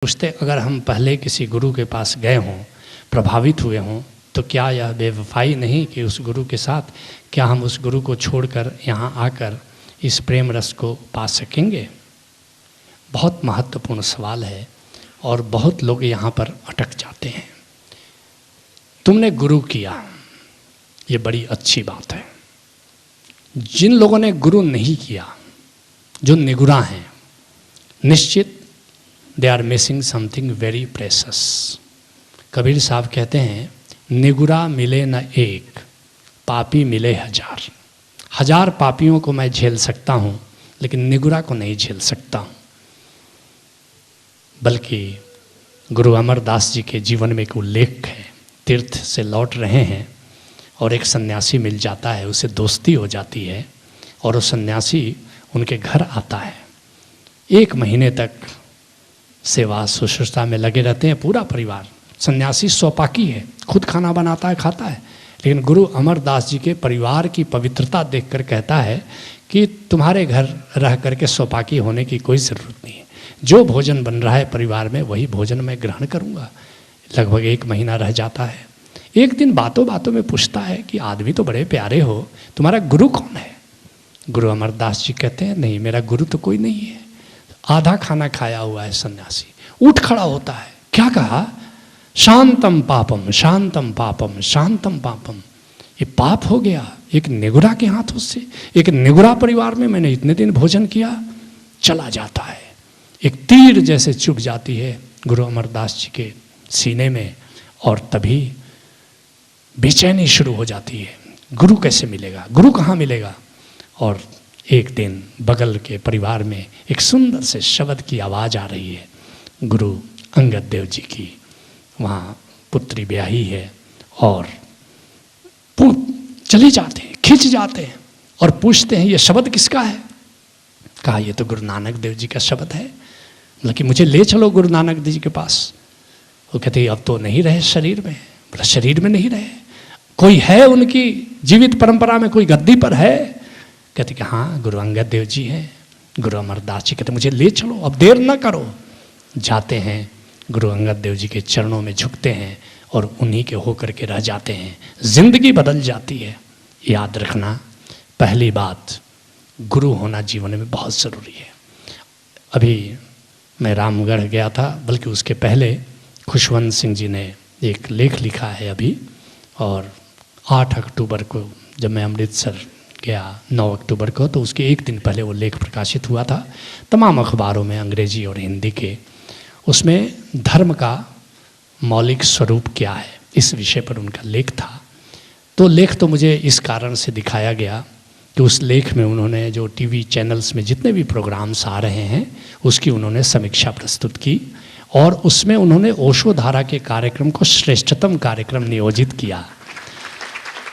पूछते अगर हम पहले किसी गुरु के पास गए हों, प्रभावित हुए हों, तो क्या यह बेवफाई नहीं कि उस गुरु के साथ क्या हम उस गुरु को छोड़कर यहाँ आकर इस प्रेम रस को पा सकेंगे? बहुत महत्वपूर्ण सवाल है और बहुत लोग यहाँ पर अटक जाते हैं। तुमने गुरु किया, ये बड़ी अच्छी बात है। जिन लोगों ने गुरु नहीं किया, जो निगुरा हैं, निश्चित they are missing something very precious. Kabir साहब कहते हैं, निगुरा मिले न एक, पापी मिले हजार। हजार पापियों को मैं झेल सकता हूँ, लेकिन निगुरा को नहीं झेल सकता हूँ। बल्कि गुरु अमरदास जी के जीवन में एक उल्लेख है। तीर्थ से लौट रहे हैं और एक सन्यासी मिल जाता है, उससे दोस्ती हो जाती है और वो सन्यासी उनके घर आता है। 1 महीने तक सेवा शुश्रूषा में लगे रहते हैं पूरा परिवार। सन्यासी स्वपाकी है, खुद खाना बनाता है, खाता है, लेकिन गुरु अमरदास जी के परिवार की पवित्रता देखकर कहता है कि तुम्हारे घर रह करके स्वपाकी होने की कोई ज़रूरत नहीं है। जो भोजन बन रहा है परिवार में, वही भोजन मैं ग्रहण करूँगा। लगभग 1 महीना रह जाता है। एक दिन बातों बातों में पूछता है कि आदमी तो बड़े प्यारे हो, तुम्हारा गुरु कौन है? गुरु अमरदास जी कहते हैं, नहीं, मेरा गुरु तो कोई नहीं है। आधा खाना खाया हुआ है सन्यासी, उठ खड़ा होता है। क्या कहा? शांतम पापम, शांतम पापम, शांतम पापम। ये पाप हो गया एक निगुरा के हाथों से। एक निगुरा परिवार में मैंने इतने दिन भोजन किया। चला जाता है। एक तीर जैसे चुभ जाती है गुरु अमरदास जी के सीने में और तभी बेचैनी शुरू हो जाती है। गुरु कैसे मिलेगा? गुरु कहाँ मिलेगा? और एक दिन बगल के परिवार में एक सुंदर से शब्द की आवाज़ आ रही है, गुरु अंगद देव जी की। वहाँ पुत्री ब्याही है और चले जाते हैं, खिंच जाते हैं और पूछते हैं, ये शब्द किसका है? कहा, ये तो गुरु नानक देव जी का शब्द है, मतलब कि मुझे ले चलो गुरु नानक देव जी के पास। वो कहते, अब तो नहीं रहे शरीर में। बोला, शरीर में नहीं रहे? कोई है उनकी जीवित परंपरा में, कोई गद्दी पर है? कहते कि हाँ, गुरु अंगद देव जी हैं। गुरु अमरदास जी कहते, मुझे ले चलो, अब देर न करो। जाते हैं, गुरु अंगद देव जी के चरणों में झुकते हैं और उन्हीं के होकर के रह जाते हैं। जिंदगी बदल जाती है। याद रखना, पहली बात, गुरु होना जीवन में बहुत ज़रूरी है। अभी मैं रामगढ़ गया था, बल्कि उसके पहले खुशवंत सिंह जी ने एक लेख लिखा है अभी, और 8 अक्टूबर को जब मैं अमृतसर गया, 9 अक्टूबर को, तो उसके 1 दिन पहले वो लेख प्रकाशित हुआ था तमाम अखबारों में, अंग्रेजी और हिंदी के। उसमें धर्म का मौलिक स्वरूप क्या है, इस विषय पर उनका लेख था। तो लेख तो मुझे इस कारण से दिखाया गया कि उस लेख में उन्होंने जो टीवी चैनल्स में जितने भी प्रोग्राम्स आ रहे हैं उसकी उन्होंने समीक्षा प्रस्तुत की और उसमें उन्होंने ओशो धारा के कार्यक्रम को श्रेष्ठतम कार्यक्रम नियोजित किया।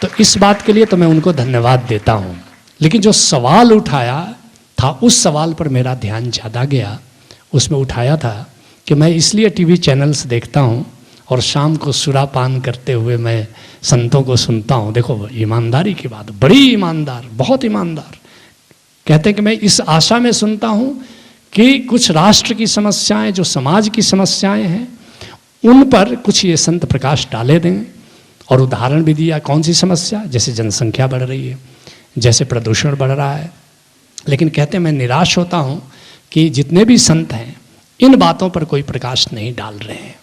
तो इस बात के लिए तो मैं उनको धन्यवाद देता हूँ। लेकिन जो सवाल उठाया था, उस सवाल पर मेरा ध्यान ज़्यादा गया। उसमें उठाया था कि मैं इसलिए टीवी चैनल्स देखता हूँ और शाम को सुरापान करते हुए मैं संतों को सुनता हूँ। देखो, ईमानदारी की बात, बड़ी ईमानदार, बहुत ईमानदार। कहते हैं कि मैं इस आशा में सुनता हूँ कि कुछ राष्ट्र की समस्याएं, जो समाज की समस्याएं हैं, उन पर कुछ ये संत प्रकाश डाले दें। और उदाहरण भी दिया, कौन सी समस्या? जैसे जनसंख्या बढ़ रही है, जैसे प्रदूषण बढ़ रहा है। लेकिन कहते हैं मैं निराश होता हूँ कि जितने भी संत हैं इन बातों पर कोई प्रकाश नहीं डाल रहे हैं।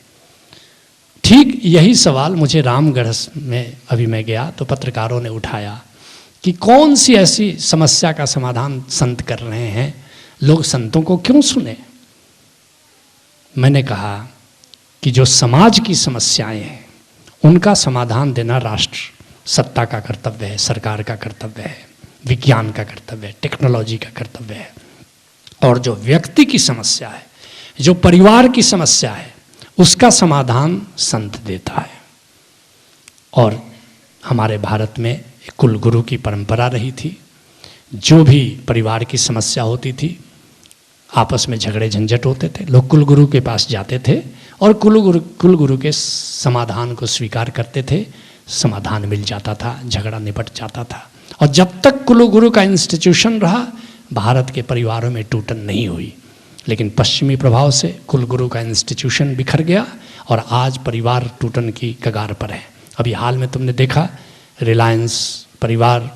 ठीक यही सवाल मुझे रामगढ़ में अभी मैं गया तो पत्रकारों ने उठाया कि कौन सी ऐसी समस्या का समाधान संत कर रहे हैं, लोग संतों को क्यों सुने? मैंने कहा कि जो समाज की समस्याएं हैं उनका समाधान देना राष्ट्र सत्ता का कर्तव्य है, सरकार का कर्तव्य है, विज्ञान का कर्तव्य है, टेक्नोलॉजी का कर्तव्य है। और जो व्यक्ति की समस्या है, जो परिवार की समस्या है, उसका समाधान संत देता है। और हमारे भारत में कुल गुरु की परंपरा रही थी। जो भी परिवार की समस्या होती थी, आपस में झगड़े झंझट होते थे, लोग कुल गुरु के पास जाते थे और कुल गुरु के समाधान को स्वीकार करते थे। समाधान मिल जाता था, झगड़ा निपट जाता था। और जब तक कुल गुरु का इंस्टीट्यूशन रहा, भारत के परिवारों में टूटन नहीं हुई। लेकिन पश्चिमी प्रभाव से कुलगुरु का इंस्टीट्यूशन बिखर गया और आज परिवार टूटन की कगार पर है। अभी हाल में तुमने देखा रिलायंस परिवार,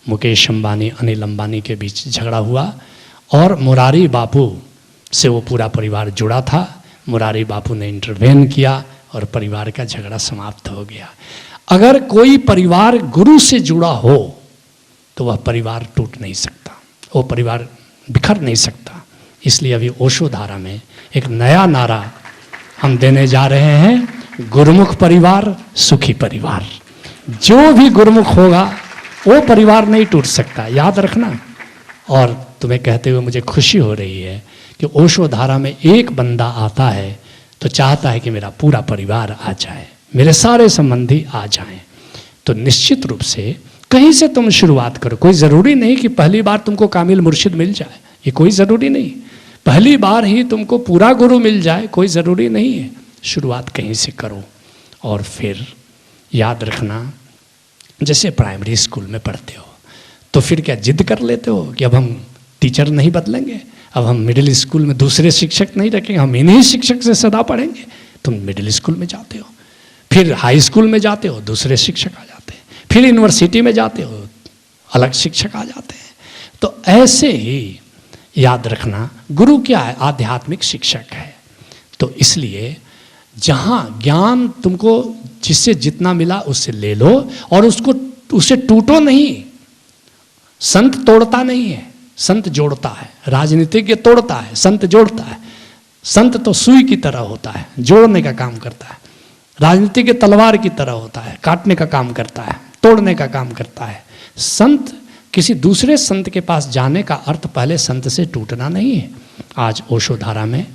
मुकेश अंबानी, अनिल अंबानी के बीच झगड़ा हुआ और मुरारी बापू से वो पूरा परिवार जुड़ा था। मुरारी बापू ने इंटरवेन किया और परिवार का झगड़ा समाप्त हो गया। अगर कोई परिवार गुरु से जुड़ा हो तो वह परिवार टूट नहीं सकता, वो परिवार बिखर नहीं सकता। इसलिए अभी ओशो धारा में एक नया नारा हम देने जा रहे हैं, गुरुमुख परिवार सुखी परिवार। जो भी गुरुमुख होगा वो परिवार नहीं टूट सकता, याद रखना। और तुम्हें कहते हुए मुझे खुशी हो रही है कि ओशो धारा में एक बंदा आता है तो चाहता है कि मेरा पूरा परिवार आ जाए, मेरे सारे संबंधी आ जाएं। तो निश्चित रूप से कहीं से तुम शुरुआत करो। कोई ज़रूरी नहीं कि पहली बार तुमको कामिल मुर्शिद मिल जाए, ये कोई ज़रूरी नहीं। पहली बार ही तुमको पूरा गुरु मिल जाए, कोई ज़रूरी नहीं है। शुरुआत कहीं से करो। और फिर याद रखना, जैसे प्राइमरी स्कूल में पढ़ते हो तो फिर क्या जिद कर लेते हो कि अब हम टीचर नहीं बदलेंगे, अब हम मिडिल स्कूल में दूसरे शिक्षक नहीं रखेंगे, हम इन्हीं शिक्षक से सदा पढ़ेंगे। तुम मिडिल स्कूल में जाते हो, फिर हाई स्कूल में जाते हो, दूसरे शिक्षक आ जाते हैं, फिर यूनिवर्सिटी में जाते हो, अलग शिक्षक आ जाते हैं। तो ऐसे ही याद रखना, गुरु क्या है? आध्यात्मिक शिक्षक है। तो इसलिए जहाँ ज्ञान तुमको जिससे जितना मिला उससे ले लो और उससे टूटो नहीं। संत तोड़ता नहीं है, संत जोड़ता है। राजनीतिज्ञ तोड़ता है, संत जोड़ता है। संत तो सुई की तरह होता है, जोड़ने का काम करता है। राजनीतिज्ञ तलवार की तरह होता है, काटने का काम करता है, तोड़ने का काम करता है। संत किसी दूसरे संत के पास जाने का अर्थ पहले संत से टूटना नहीं है। आज ओशो धारा में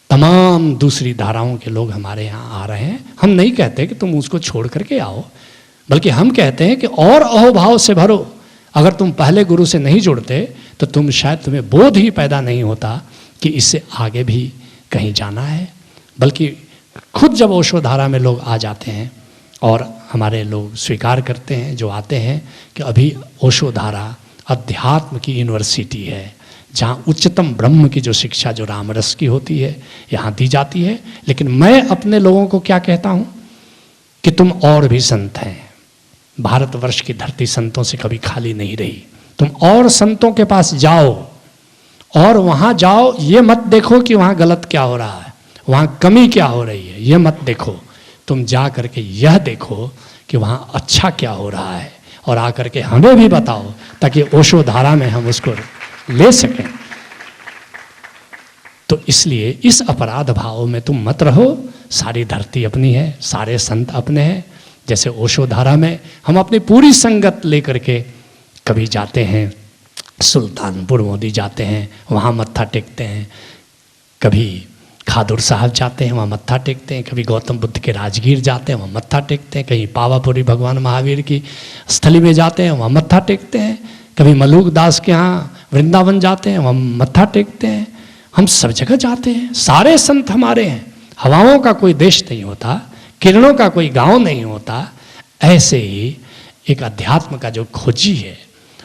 तमाम दूसरी धाराओं के लोग हमारे यहाँ आ रहे हैं। हम नहीं कहते कि तुम उसको छोड़ करके आओ, बल्कि हम कहते हैं कि और अहोभाव से भरो। अगर तुम पहले गुरु से नहीं जुड़ते तो तुम्हें बोध ही पैदा नहीं होता कि इससे आगे भी कहीं जाना है। बल्कि खुद जब ओशो धारा में लोग आ जाते हैं और हमारे लोग स्वीकार करते हैं जो आते हैं कि अभी ओशो धारा अध्यात्म की यूनिवर्सिटी है, जहाँ उच्चतम ब्रह्म की जो शिक्षा जो रामरस की होती है यहाँ दी जाती है। लेकिन मैं अपने लोगों को क्या कहता हूँ कि तुम और भी संत हैं। भारतवर्ष की धरती संतों से कभी खाली नहीं रही। तुम और संतों के पास जाओ और वहाँ जाओ, ये मत देखो कि वहाँ गलत क्या हो रहा है, वहाँ कमी क्या हो रही है, ये मत देखो। तुम जा करके यह देखो कि वहाँ अच्छा क्या हो रहा है और आकर के हमें भी बताओ ताकि ओशो धारा में हम उसको ले सकें। तो इसलिए इस अपराध भाव में तुम मत रहो। सारी धरती अपनी है, सारे संत अपने हैं। जैसे ओशो धारा में हम अपनी पूरी संगत लेकर के कभी जाते हैं सुल्तानपुर मोदी जाते हैं, वहाँ मत्था टेकते हैं। कभी खादुर साहब जाते हैं, वहाँ मत्था टेकते हैं। कभी गौतम बुद्ध के राजगीर जाते हैं, वहाँ मत्था टेकते हैं। कहीं पावापुरी भगवान महावीर की स्थली में जाते हैं, वहाँ मत्था टेकते हैं। कभी मलूक दास के यहाँ वृंदावन जाते हैं, वहाँ मत्था टेकते हैं। हम सब जगह जाते हैं, सारे संत हमारे हैं। हवाओं का कोई देश नहीं होता, किरणों का कोई गांव नहीं होता। ऐसे ही एक अध्यात्म का जो खोजी है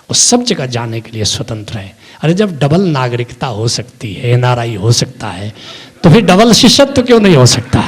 वो सब जगह जाने के लिए स्वतंत्र है। अरे जब डबल नागरिकता हो सकती है, NRI हो सकता है, तो फिर डबल शिष्यत्व क्यों नहीं हो सकता?